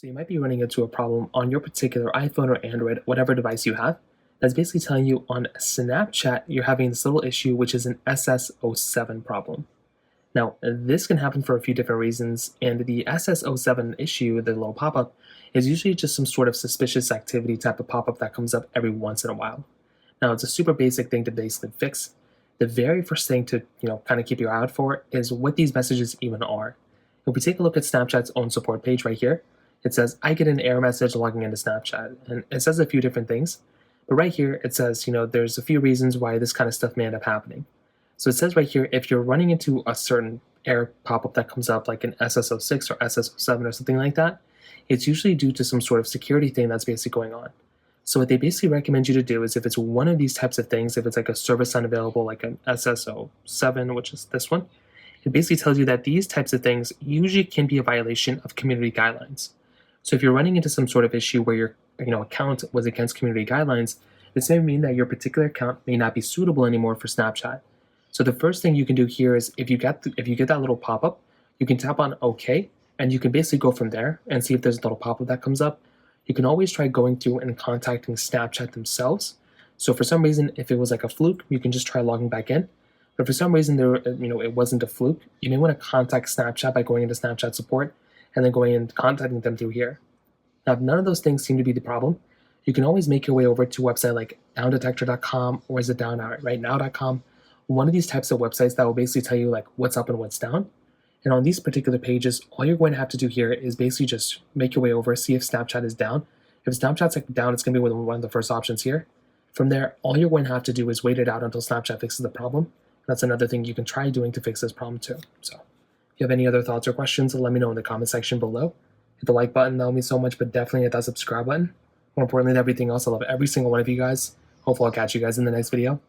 So you might be running into a problem on your particular iPhone or Android, whatever device you have, that's basically telling you on Snapchat you're having this little issue, which is an SS07 problem. Now, this can happen for a few different reasons, and the SS07 issue, the little pop-up, is usually just some sort of suspicious activity type of pop-up that comes up every once in a while. Now, it's a super basic thing to basically fix. The very first thing to, kind of keep your eye out for is what these messages even are. If we take a look at Snapchat's own support page right here, it says, I get an error message logging into Snapchat. And it says a few different things. But right here, it says, there's a few reasons why this kind of stuff may end up happening. So it says right here, if you're running into a certain error pop-up that comes up, like an SS06 or SS07 or something like that, it's usually due to some sort of security thing that's basically going on. So what they basically recommend you to do is if it's one of these types of things, if it's like a service unavailable, like an SS07, which is this one, it basically tells you that these types of things usually can be a violation of community guidelines. So if you're running into some sort of issue where your account was against community guidelines, this may mean that your particular account may not be suitable anymore for Snapchat. So the first thing you can do here is if you get that little pop-up, you can tap on OK, and you can basically go from there and see if there's a little pop-up that comes up. You can always try going through and contacting Snapchat themselves. So for some reason, if it was like a fluke, you can just try logging back in. But for some reason, it wasn't a fluke, you may want to contact Snapchat by going into Snapchat support and then going and contacting them through here. Now, if none of those things seem to be the problem, you can always make your way over to a website like downdetector.com or is it down right now.com, one of these types of websites that will basically tell you like what's up and what's down. And on these particular pages, all you're going to have to do here is basically just make your way over, see if Snapchat is down. If Snapchat's down, it's going to be one of the first options here. From there, all you're going to have to do is wait it out until Snapchat fixes the problem. That's another thing you can try doing to fix this problem too. So if you have any other thoughts or questions, let me know in the comment section below. Hit the like button, that would mean so much, but definitely hit that subscribe button. More importantly than everything else, I love every single one of you guys. Hopefully I'll catch you guys in the next video.